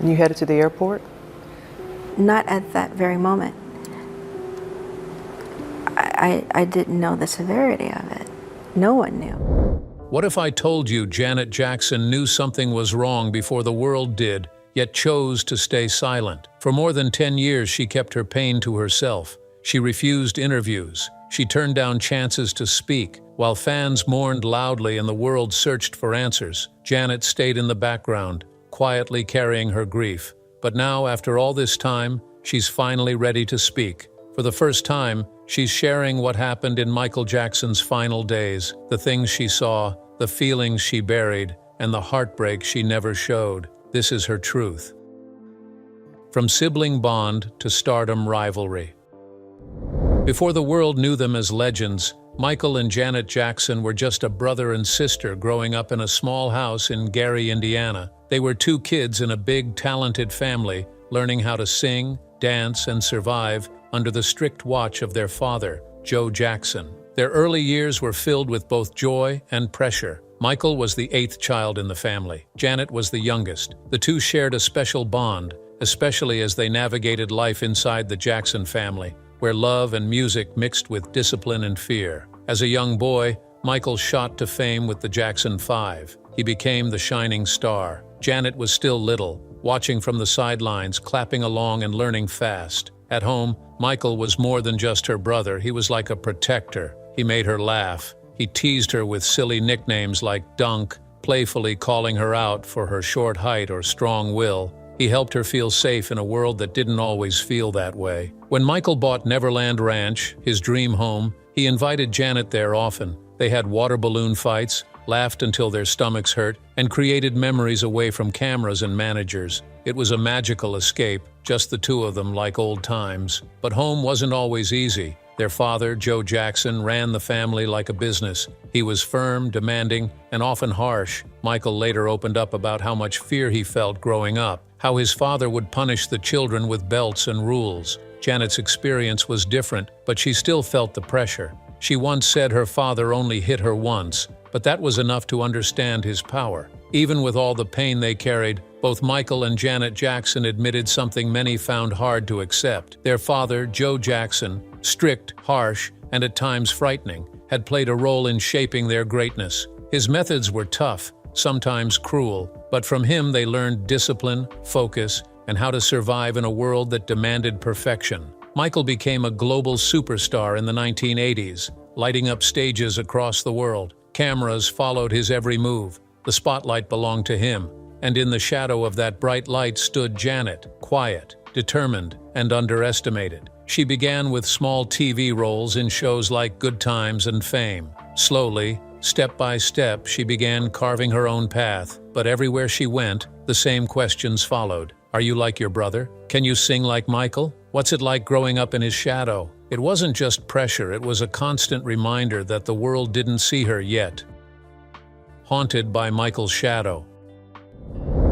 And you headed to the airport? Not at that very moment. I didn't know the severity of it. No one knew. What if I told you Janet Jackson knew something was wrong before the world did, yet chose to stay silent? For more than 10 years, she kept her pain to herself. She refused interviews. She turned down chances to speak. While fans mourned loudly and the world searched for answers, Janet stayed in the background, quietly carrying her grief. But now, after all this time, she's finally ready to speak. For the first time, she's sharing what happened in Michael Jackson's final days, the things she saw, the feelings she buried, and the heartbreak she never showed. This is her truth. From sibling bond to stardom rivalry. Before the world knew them as legends, Michael and Janet Jackson were just a brother and sister growing up in a small house in Gary, Indiana. They were two kids in a big, talented family, learning how to sing, dance, and survive under the strict watch of their father, Joe Jackson. Their early years were filled with both joy and pressure. Michael was the 8th child in the family. Janet was the youngest. The two shared a special bond, especially as they navigated life inside the Jackson family, where love and music mixed with discipline and fear. As a young boy, Michael shot to fame with the Jackson 5. He became the shining star. Janet was still little, watching from the sidelines, clapping along and learning fast. At home, Michael was more than just her brother. He was like a protector. He made her laugh. He teased her with silly nicknames like Dunk, playfully calling her out for her short height or strong will. He helped her feel safe in a world that didn't always feel that way. When Michael bought Neverland Ranch, his dream home, he invited Janet there often. They had water balloon fights, laughed until their stomachs hurt, and created memories away from cameras and managers. It was a magical escape, just the two of them like old times. But home wasn't always easy. Their father, Joe Jackson, ran the family like a business. He was firm, demanding, and often harsh. Michael later opened up about how much fear he felt growing up, how his father would punish the children with belts and rules. Janet's experience was different, but she still felt the pressure. She once said her father only hit her once, but that was enough to understand his power. Even with all the pain they carried, both Michael and Janet Jackson admitted something many found hard to accept. Their father, Joe Jackson, strict, harsh, and at times frightening, had played a role in shaping their greatness. His methods were tough, sometimes cruel, but from him they learned discipline, focus, and how to survive in a world that demanded perfection. Michael became a global superstar in the 1980s, lighting up stages across the world. Cameras followed his every move. The spotlight belonged to him, and in the shadow of that bright light stood Janet, quiet, determined, and underestimated. She began with small TV roles in shows like Good Times and Fame. Slowly, step by step, she began carving her own path, but everywhere she went, the same questions followed. Are you like your brother? Can you sing like Michael? What's it like growing up in his shadow? It wasn't just pressure, it was a constant reminder that the world didn't see her yet. Haunted by Michael's shadow.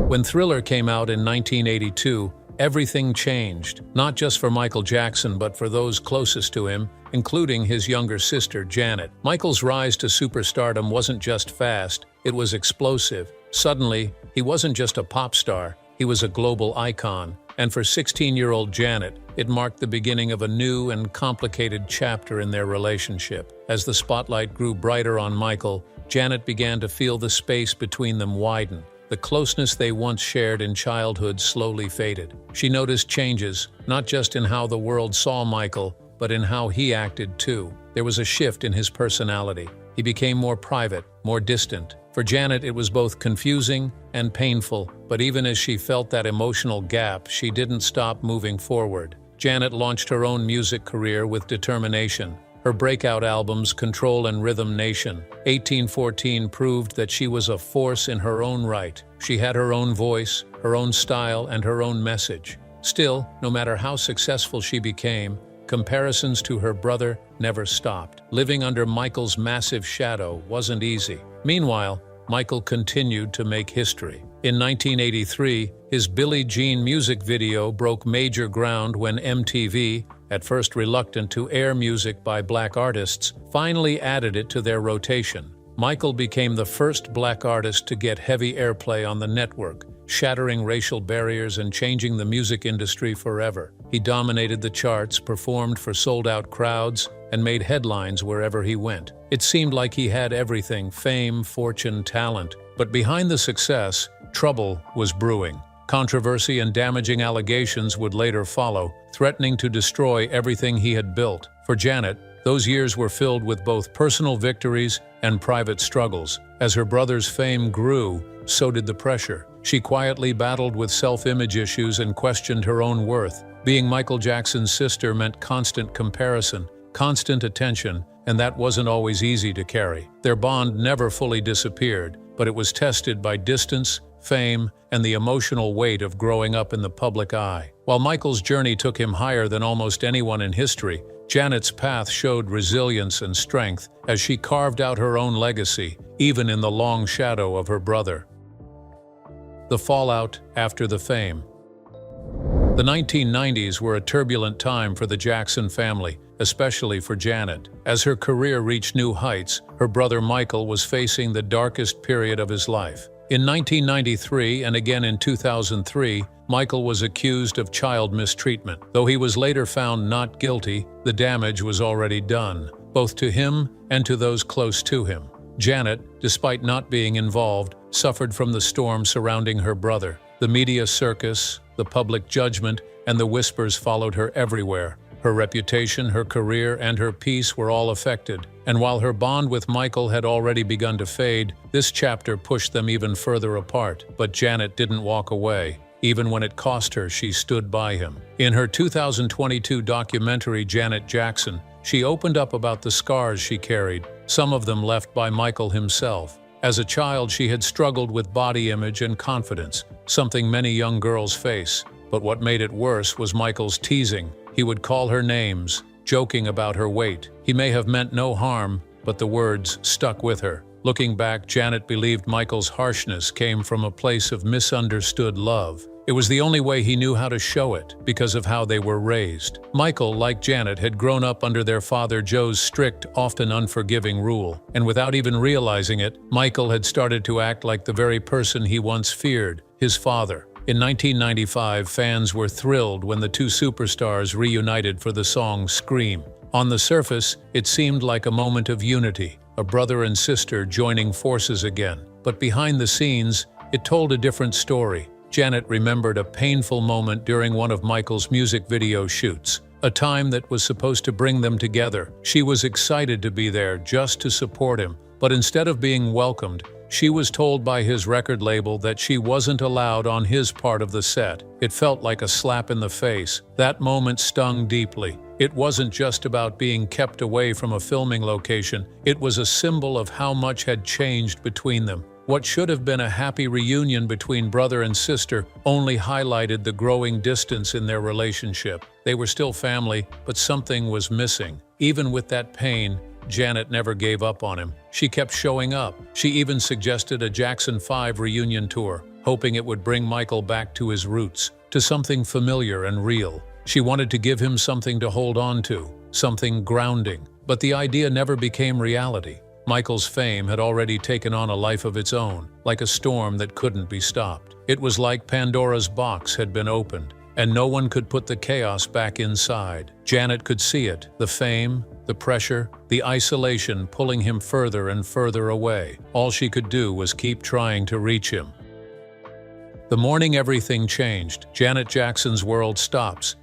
When Thriller came out in 1982, everything changed, not just for Michael Jackson but for those closest to him, including his younger sister, Janet. Michael's rise to superstardom wasn't just fast, it was explosive. Suddenly, he wasn't just a pop star, he was a global icon. And for 16-year-old Janet, it marked the beginning of a new and complicated chapter in their relationship. As the spotlight grew brighter on Michael, Janet began to feel the space between them widen. The closeness they once shared in childhood slowly faded. She noticed changes, not just in how the world saw Michael, but in how he acted too. There was a shift in his personality. He became more private, more distant. For Janet, it was both confusing and painful, but even as she felt that emotional gap, she didn't stop moving forward. Janet launched her own music career with determination. Her breakout albums, Control and Rhythm Nation, 1814, proved that she was a force in her own right. She had her own voice, her own style, and her own message. Still, no matter how successful she became, comparisons to her brother never stopped. Living under Michael's massive shadow wasn't easy. Meanwhile, Michael continued to make history. In 1983, his Billie Jean music video broke major ground when MTV, at first reluctant to air music by black artists, finally added it to their rotation. Michael became the first black artist to get heavy airplay on the network, shattering racial barriers and changing the music industry forever. He dominated the charts, performed for sold-out crowds, and made headlines wherever he went. It seemed like he had everything: fame, fortune, talent. But behind the success, trouble was brewing. Controversy and damaging allegations would later follow, threatening to destroy everything he had built. For Janet, those years were filled with both personal victories and private struggles. As her brother's fame grew, so did the pressure. She quietly battled with self-image issues and questioned her own worth. Being Michael Jackson's sister meant constant comparison, constant attention, and that wasn't always easy to carry. Their bond never fully disappeared, but it was tested by distance, fame, and the emotional weight of growing up in the public eye. While Michael's journey took him higher than almost anyone in history, Janet's path showed resilience and strength as she carved out her own legacy, even in the long shadow of her brother. The fallout after the fame. The 1990s were a turbulent time for the Jackson family, especially for Janet. As her career reached new heights, her brother Michael was facing the darkest period of his life. In 1993 and again in 2003, Michael was accused of child mistreatment. Though he was later found not guilty, the damage was already done, both to him and to those close to him. Janet, despite not being involved, suffered from the storm surrounding her brother. The media circus, the public judgment, and the whispers followed her everywhere. Her reputation, her career, and her peace were all affected. And while her bond with Michael had already begun to fade, this chapter pushed them even further apart. But Janet didn't walk away. Even when it cost her, she stood by him. In her 2022 documentary, Janet Jackson, she opened up about the scars she carried, some of them left by Michael himself. As a child, she had struggled with body image and confidence, something many young girls face. But what made it worse was Michael's teasing. He would call her names, joking about her weight. He may have meant no harm, but the words stuck with her. Looking back, Janet believed Michael's harshness came from a place of misunderstood love. It was the only way he knew how to show it, because of how they were raised. Michael, like Janet, had grown up under their father Joe's strict, often unforgiving rule. And without even realizing it, Michael had started to act like the very person he once feared, his father. In 1995, fans were thrilled when the two superstars reunited for the song Scream. On the surface, it seemed like a moment of unity, a brother and sister joining forces again. But behind the scenes, it told a different story. Janet remembered a painful moment during one of Michael's music video shoots, a time that was supposed to bring them together. She was excited to be there just to support him, but instead of being welcomed, she was told by his record label that she wasn't allowed on his part of the set. It felt like a slap in the face. That moment stung deeply. It wasn't just about being kept away from a filming location. It was a symbol of how much had changed between them. What should have been a happy reunion between brother and sister only highlighted the growing distance in their relationship. They were still family, but something was missing. Even with that pain, Janet never gave up on him. She kept showing up. She even suggested a Jackson 5 reunion tour, hoping it would bring Michael back to his roots, to something familiar and real. She wanted to give him something to hold on to, something grounding. But the idea never became reality. Michael's fame had already taken on a life of its own, like a storm that couldn't be stopped. It was like Pandora's box had been opened, and no one could put the chaos back inside. Janet could see it, the fame, the pressure, the isolation pulling him further and further away. All she could do was keep trying to reach him. The morning everything changed, Janet Jackson's world stops.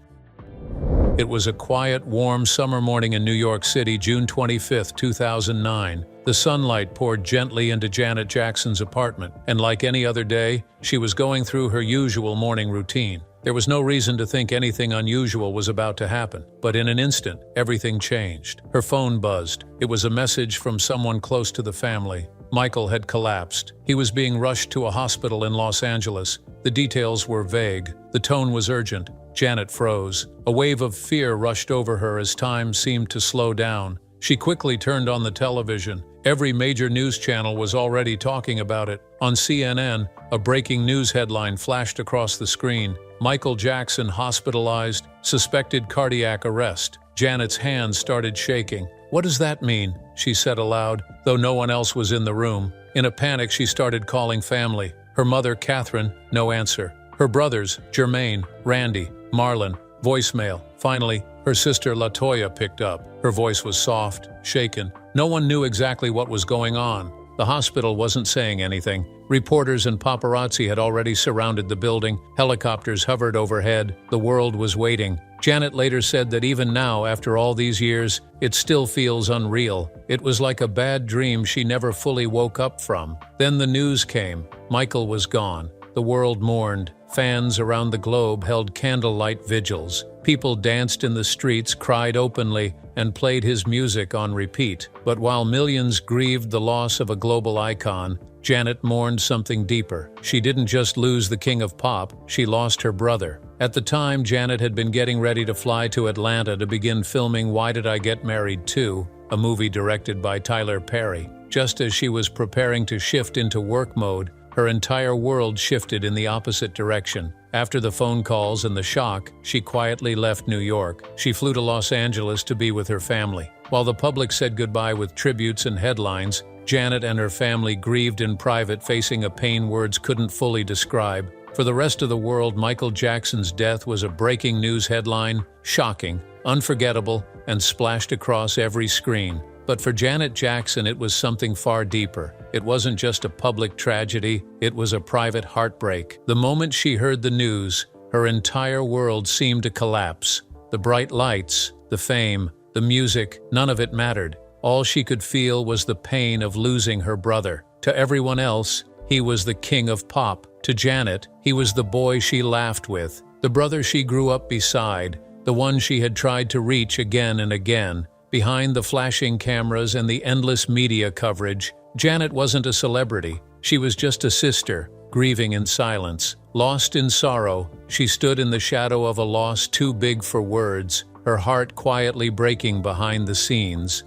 It was a quiet, warm summer morning in New York City, June 25, 2009. The sunlight poured gently into Janet Jackson's apartment, and like any other day, she was going through her usual morning routine. There was no reason to think anything unusual was about to happen, but in an instant, everything changed. Her phone buzzed. It was a message from someone close to the family. Michael had collapsed. He was being rushed to a hospital in Los Angeles. The details were vague. The tone was urgent. Janet froze. A wave of fear rushed over her as time seemed to slow down. She quickly turned on the television. Every major news channel was already talking about it. On CNN, a breaking news headline flashed across the screen. Michael Jackson hospitalized, suspected cardiac arrest. Janet's hands started shaking. "What does that mean?" she said aloud, though no one else was in the room. In a panic, she started calling family. Her mother, Catherine, no answer. Her brothers, Jermaine, Randy, Marlon, voicemail. Finally, her sister Latoya picked up. Her voice was soft, shaken. No one knew exactly what was going on. The hospital wasn't saying anything. Reporters and paparazzi had already surrounded the building. Helicopters hovered overhead. The world was waiting. Janet later said that even now, after all these years, it still feels unreal. It was like a bad dream she never fully woke up from. Then the news came. Michael was gone. The world mourned. Fans around the globe held candlelight vigils. People danced in the streets, cried openly, and played his music on repeat. But while millions grieved the loss of a global icon, Janet mourned something deeper. She didn't just lose the king of pop, she lost her brother. At the time, Janet had been getting ready to fly to Atlanta to begin filming Why Did I Get Married Too?, a movie directed by Tyler Perry. Just as she was preparing to shift into work mode, her entire world shifted in the opposite direction. After the phone calls and the shock, she quietly left New York. She flew to Los Angeles to be with her family. While the public said goodbye with tributes and headlines, Janet and her family grieved in private, facing a pain words couldn't fully describe. For the rest of the world, Michael Jackson's death was a breaking news headline, shocking, unforgettable, and splashed across every screen. But for Janet Jackson, it was something far deeper. It wasn't just a public tragedy, it was a private heartbreak. The moment she heard the news, her entire world seemed to collapse. The bright lights, the fame, the music, none of it mattered. All she could feel was the pain of losing her brother. To everyone else, he was the king of pop. To Janet, he was the boy she laughed with, the brother she grew up beside, the one she had tried to reach again and again. Behind the flashing cameras and the endless media coverage, Janet wasn't a celebrity. She was just a sister, grieving in silence. Lost in sorrow, she stood in the shadow of a loss too big for words, her heart quietly breaking behind the scenes.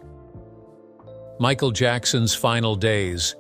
Michael Jackson's final days.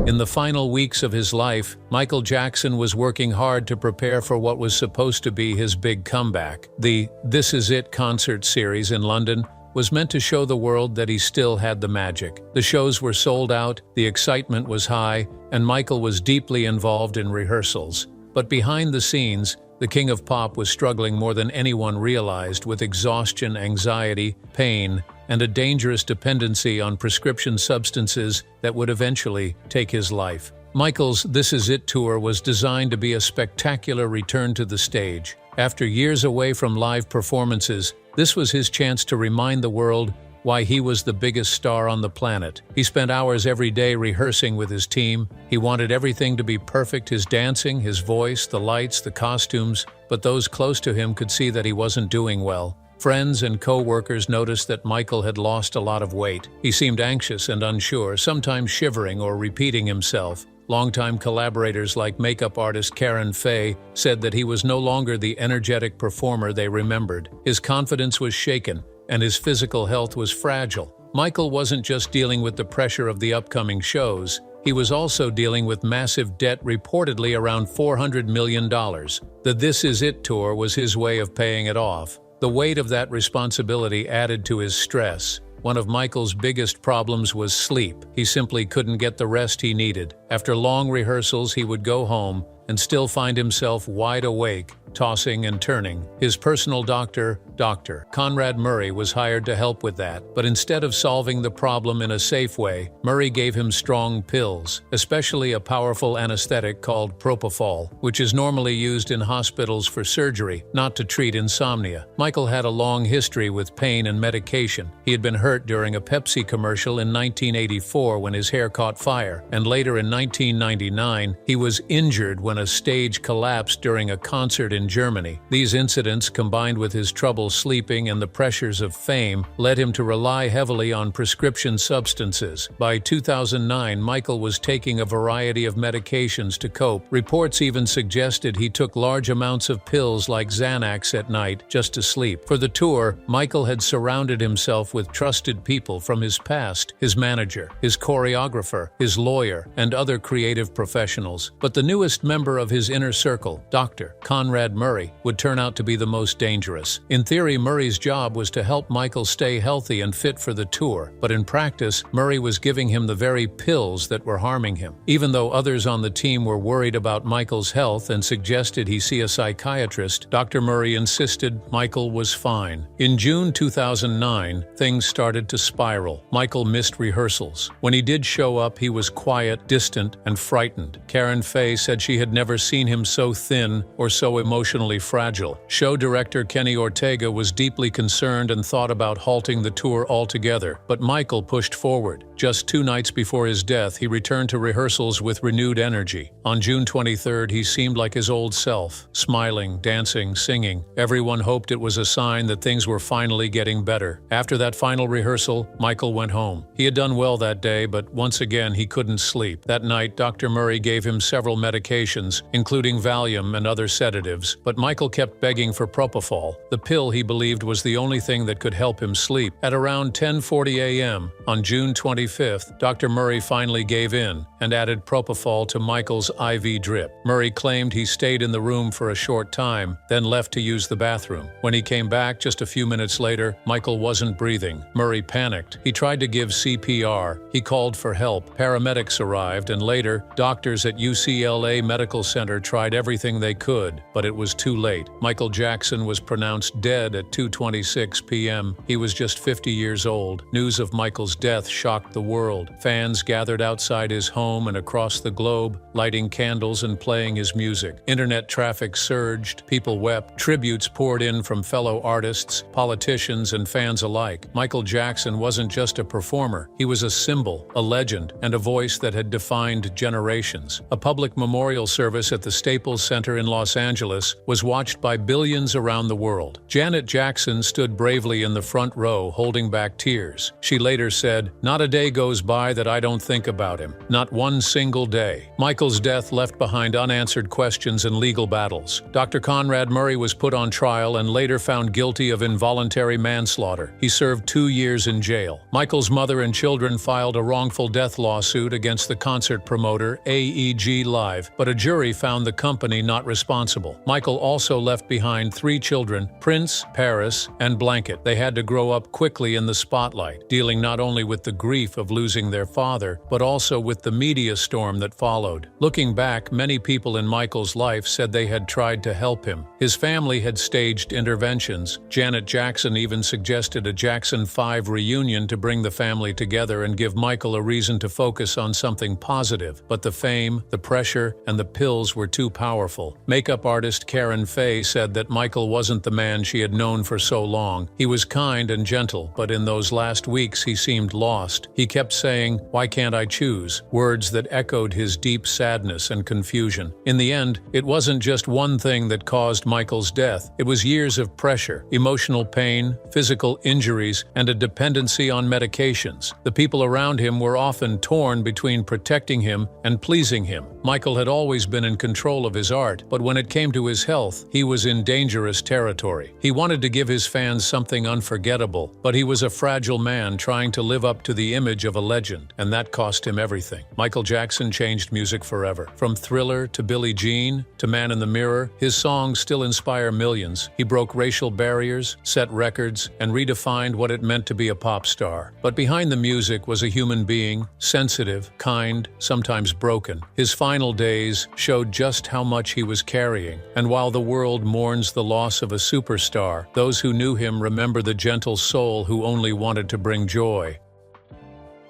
In the final weeks of his life, Michael Jackson was working hard to prepare for what was supposed to be his big comeback. The This Is It concert series in London was meant to show the world that he still had the magic. The shows were sold out, the excitement was high, and Michael was deeply involved in rehearsals. But behind the scenes, the king of pop was struggling more than anyone realized, with exhaustion, anxiety, pain, and a dangerous dependency on prescription substances that would eventually take his life. Michael's This Is It tour was designed to be a spectacular return to the stage. After years away from live performances, this was his chance to remind the world why he was the biggest star on the planet. He spent hours every day rehearsing with his team. He wanted everything to be perfect, his dancing, his voice, the lights, the costumes, but those close to him could see that he wasn't doing well. Friends and co-workers noticed that Michael had lost a lot of weight. He seemed anxious and unsure, sometimes shivering or repeating himself. Longtime collaborators like makeup artist Karen Fay said that he was no longer the energetic performer they remembered. His confidence was shaken, and his physical health was fragile. Michael wasn't just dealing with the pressure of the upcoming shows, he was also dealing with massive debt, reportedly around $400 million. The This Is It tour was his way of paying it off. The weight of that responsibility added to his stress. One of Michael's biggest problems was sleep. He simply couldn't get the rest he needed. After long rehearsals, he would go home and still find himself wide awake, tossing and turning. His personal doctor, Dr. Conrad Murray, was hired to help with that, but instead of solving the problem in a safe way, Murray gave him strong pills, especially a powerful anesthetic called propofol, which is normally used in hospitals for surgery, not to treat insomnia. Michael had a long history with pain and medication. He had been hurt during a Pepsi commercial in 1984 when his hair caught fire, and later in 1999, he was injured when a stage collapsed during a concert in Germany. These incidents, combined with his trouble sleeping and the pressures of fame, led him to rely heavily on prescription substances. By 2009, Michael was taking a variety of medications to cope. Reports even suggested he took large amounts of pills like Xanax at night just to sleep. For the tour, Michael had surrounded himself with trusted people from his past, his manager, his choreographer, his lawyer, and other creative professionals. But the newest member of his inner circle, Dr. Conrad Conrad Murray, would turn out to be the most dangerous. In theory, Murray's job was to help Michael stay healthy and fit for the tour, but in practice, Murray was giving him the very pills that were harming him. Even though others on the team were worried about Michael's health and suggested he see a psychiatrist, Dr. Murray insisted Michael was fine. In June 2009, things started to spiral. Michael missed rehearsals. When he did show up, he was quiet, distant, and frightened. Karen Fay said she had never seen him so thin or so emotionally fragile. Show director Kenny Ortega was deeply concerned and thought about halting the tour altogether, but Michael pushed forward. Just 2 nights before his death, he returned to rehearsals with renewed energy. On June 23rd, he seemed like his old self, smiling, dancing, singing. Everyone hoped it was a sign that things were finally getting better. After that final rehearsal, Michael went home. He had done well that day, but once again he couldn't sleep. That night, Dr. Murray gave him several medications, including Valium and other sedatives, but Michael kept begging for propofol, the pill he believed was the only thing that could help him sleep. At around 10:40 a.m. on June 25th, Dr. Murray finally gave in and added propofol to Michael's IV drip. Murray claimed he stayed in the room for a short time, then left to use the bathroom. When he came back just a few minutes later, Michael wasn't breathing. Murray panicked. He tried to give CPR. He called for help. Paramedics arrived, and later, doctors at UCLA Medical Center tried everything they could, but it was too late. Michael Jackson was pronounced dead at 2:26 p.m. He was just 50 years old. News of Michael's death shocked the world. Fans gathered outside his home and across the globe, lighting candles and playing his music. Internet traffic surged. People wept. Tributes poured in from fellow artists, politicians, and fans alike. Michael Jackson wasn't just a performer. He was a symbol, a legend, and a voice that had defined generations. A public memorial service at the Staples Center in Los Angeles was watched by billions around the world. Janet Jackson stood bravely in the front row, holding back tears. She later said, "Not a day goes by that I don't think about him. Not one single day." Michael's death left behind unanswered questions and legal battles. Dr. Conrad Murray was put on trial and later found guilty of involuntary manslaughter. He served 2 years in jail. Michael's mother and children filed a wrongful death lawsuit against the concert promoter AEG Live, but a jury found the company not responsible. Michael also left behind 3 children, Prince, Paris, and Blanket. They had to grow up quickly in the spotlight, dealing not only with the grief of losing their father, but also with the media storm that followed. Looking back, many people in Michael's life said they had tried to help him. His family had staged interventions. Janet Jackson even suggested a Jackson 5 reunion to bring the family together and give Michael a reason to focus on something positive. But the fame, the pressure, and the pills were too powerful. Makeup artist Karen Fay said that Michael wasn't the man she had known for so long. He was kind and gentle, but in those last weeks he seemed lost. He kept saying, "Why can't I choose?" Words that echoed his deep sadness and confusion. In the end, it wasn't just one thing that caused Michael's death. It was years of pressure, emotional pain, physical injuries, and a dependency on medications. The people around him were often torn between protecting him and pleasing him. Michael had always been in control of his art, but when it came to his health, he was in dangerous territory. He wanted to give his fans something unforgettable, but he was a fragile man trying to live up to the image of a legend, and that cost him everything. Michael Jackson changed music forever. From Thriller to Billie Jean to Man in the Mirror, his songs still inspire millions. He broke racial barriers, set records, and redefined what it meant to be a pop star. But behind the music was a human being, sensitive, kind, sometimes broken. His final days showed just how much he was carrying. And while the world mourns the loss of a superstar, those who knew him remember the gentle soul who only wanted to bring joy.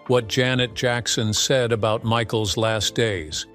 What Janet Jackson said about Michael's last days.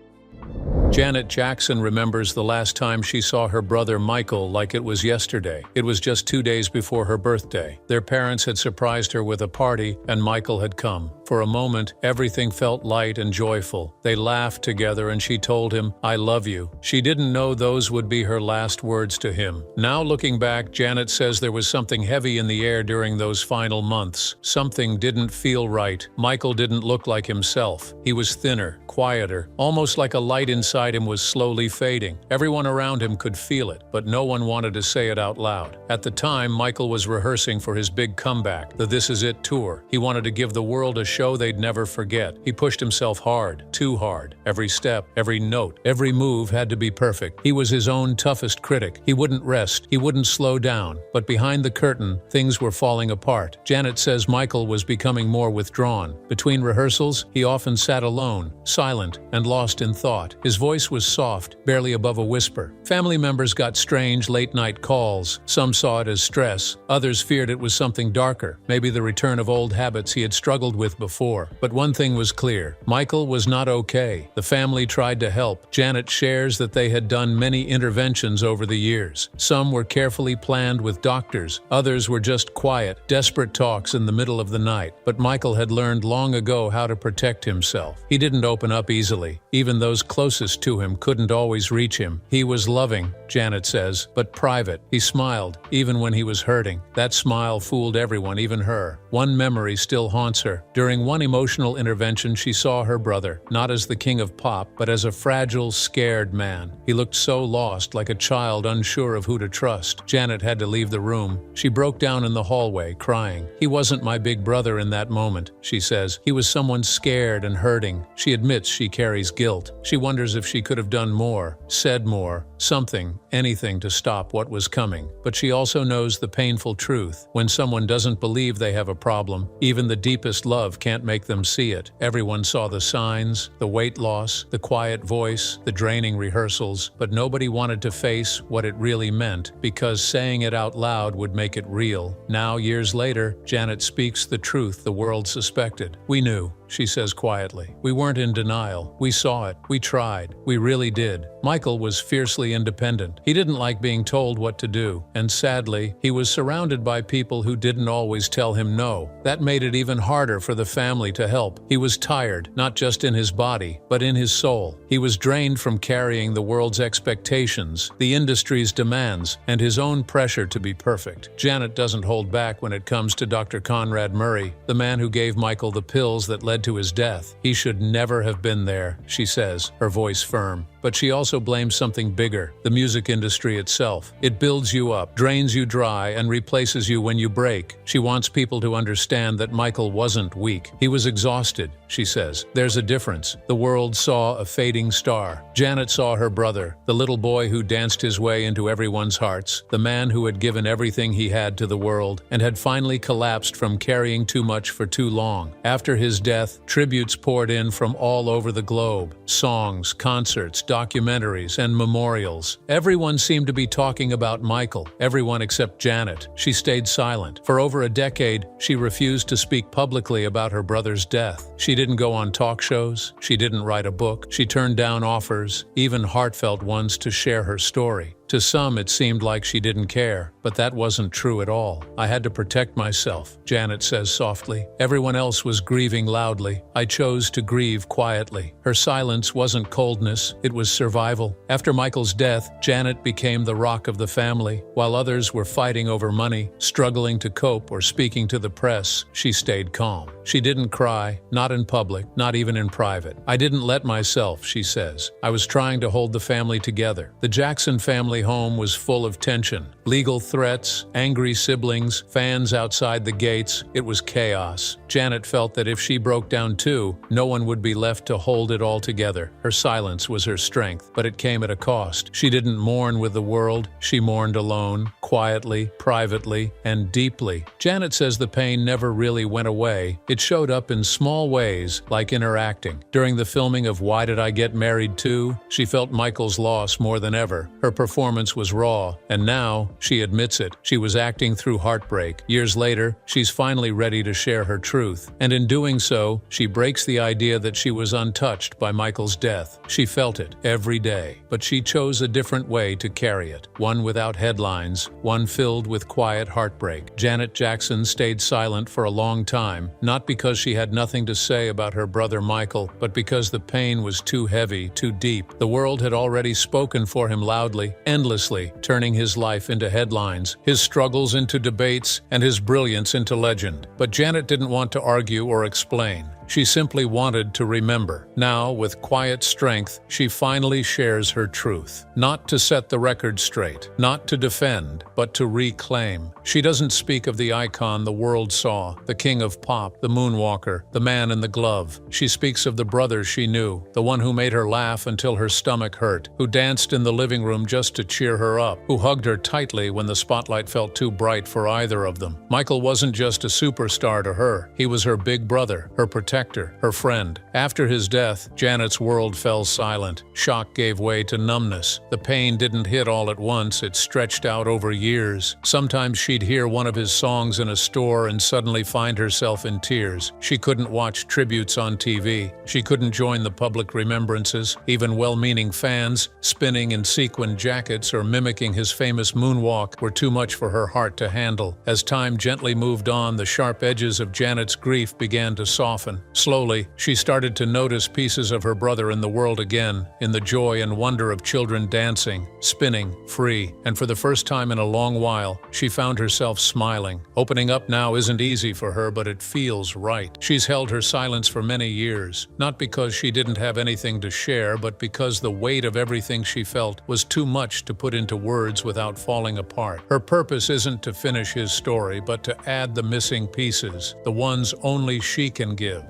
Janet Jackson remembers the last time she saw her brother Michael like it was yesterday. It was just 2 days before her birthday. Their parents had surprised her with a party, and Michael had come. For a moment, everything felt light and joyful. They laughed together and she told him, "I love you." She didn't know those would be her last words to him. Now looking back, Janet says there was something heavy in the air during those final months. Something didn't feel right. Michael didn't look like himself. He was thinner, quieter, almost like a light inside him was slowly fading. Everyone around him could feel it, but no one wanted to say it out loud. At the time, Michael was rehearsing for his big comeback, the This Is It tour. He wanted to give the world a show they'd never forget. He pushed himself hard, too hard. Every step, every note, every move had to be perfect. He was his own toughest critic. He wouldn't rest. He wouldn't slow down. But behind the curtain, things were falling apart. Janet says Michael was becoming more withdrawn. Between rehearsals, he often sat alone, silent and lost in thought. His voice was soft, barely above a whisper. Family members got strange late-night calls. Some saw it as stress. Others feared it was something darker, maybe the return of old habits he had struggled with before. But one thing was clear. Michael was not okay. The family tried to help. Janet shares that they had done many interventions over the years. Some were carefully planned with doctors. Others were just quiet, desperate talks in the middle of the night. But Michael had learned long ago how to protect himself. He didn't open up easily. Even those closest to him couldn't always reach him. He was loving, Janet says, but private. He smiled, even when he was hurting. That smile fooled everyone, even her. One memory still haunts her. During one emotional intervention, she saw her brother, not as the king of pop, but as a fragile, scared man. He looked so lost, like a child unsure of who to trust. Janet had to leave the room. She broke down in the hallway, crying. He wasn't my big brother in that moment, she says. He was someone scared and hurting. She admits she carries guilt. She wonders if she could have done more, said more, something, anything to stop what was coming. But she also knows the painful truth. When someone doesn't believe they have a problem, even the deepest love can't make them see it. Everyone saw the signs, the weight loss, the quiet voice, the draining rehearsals, but nobody wanted to face what it really meant, because saying it out loud would make it real. Now, years later, Janet speaks the truth the world suspected. We knew, she says quietly. We weren't in denial. We saw it. We tried. We really did. Michael was fiercely independent. He didn't like being told what to do, and sadly, he was surrounded by people who didn't always tell him no. That made it even harder for the family to help. He was tired, not just in his body, but in his soul. He was drained from carrying the world's expectations, the industry's demands, and his own pressure to be perfect. Janet doesn't hold back when it comes to Dr. Conrad Murray, the man who gave Michael the pills that led to his death. He should never have been there, she says, her voice firm. But she also blames something bigger, the music industry itself. It builds you up, drains you dry, and replaces you when you break. She wants people to understand that Michael wasn't weak. He was exhausted, she says. There's a difference. The world saw a fading star. Janet saw her brother, the little boy who danced his way into everyone's hearts, the man who had given everything he had to the world, and had finally collapsed from carrying too much for too long. After his death, tributes poured in from all over the globe. Songs, concerts, documentaries, and memorials. Everyone seemed to be talking about Michael, everyone except Janet. She stayed silent. For over a decade, she refused to speak publicly about her brother's death. She didn't go on talk shows. She didn't write a book. She turned down offers, even heartfelt ones, to share her story. To some, it seemed like she didn't care, but that wasn't true at all. I had to protect myself, Janet says softly. Everyone else was grieving loudly. I chose to grieve quietly. Her silence wasn't coldness, it was survival. After Michael's death, Janet became the rock of the family. While others were fighting over money, struggling to cope, or speaking to the press, she stayed calm. She didn't cry, not in public, not even in private. I didn't let myself, she says. I was trying to hold the family together. The Jackson family home was full of tension. Legal threats, angry siblings, fans outside the gates. It was chaos. Janet felt that if she broke down too, no one would be left to hold it all together. Her silence was her strength, but it came at a cost. She didn't mourn with the world. She mourned alone, quietly, privately, and deeply. Janet says the pain never really went away. It showed up in small ways, like in her acting. During the filming of Why Did I Get Married Too, she felt Michael's loss more than ever. Her performance was raw, and now, she admits it, she was acting through heartbreak. Years later, she's finally ready to share her truth. And in doing so, she breaks the idea that she was untouched by Michael's death. She felt it every day, but she chose a different way to carry it. One without headlines, one filled with quiet heartbreak. Janet Jackson stayed silent for a long time, not because she had nothing to say about her brother Michael, but because the pain was too heavy, too deep. The world had already spoken for him loudly, endlessly, turning his life into headlines, his struggles into debates, and his brilliance into legend. But Janet didn't want to argue or explain. She simply wanted to remember. Now, with quiet strength, she finally shares her truth. Not to set the record straight, not to defend, but to reclaim. She doesn't speak of the icon the world saw, the king of pop, the moonwalker, the man in the glove. She speaks of the brother she knew, the one who made her laugh until her stomach hurt, who danced in the living room just to cheer her up, who hugged her tightly when the spotlight felt too bright for either of them. Michael wasn't just a superstar to her, he was her big brother, her protector, her friend. After his death, Janet's world fell silent. Shock gave way to numbness. The pain didn't hit all at once, it stretched out over years. Sometimes she'd hear one of his songs in a store and suddenly find herself in tears. She couldn't watch tributes on TV. She couldn't join the public remembrances. Even well-meaning fans, spinning in sequin jackets or mimicking his famous moonwalk, were too much for her heart to handle. As time gently moved on, the sharp edges of Janet's grief began to soften. Slowly, she started to notice pieces of her brother in the world again, in the joy and wonder of children dancing, spinning, free. And for the first time in a long while, she found herself smiling. Opening up now isn't easy for her, but it feels right. She's held her silence for many years, not because she didn't have anything to share, but because the weight of everything she felt was too much to put into words without falling apart. Her purpose isn't to finish his story, but to add the missing pieces, the ones only she can give.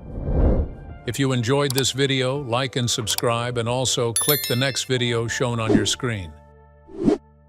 If you enjoyed this video, like and subscribe, and also click the next video shown on your screen.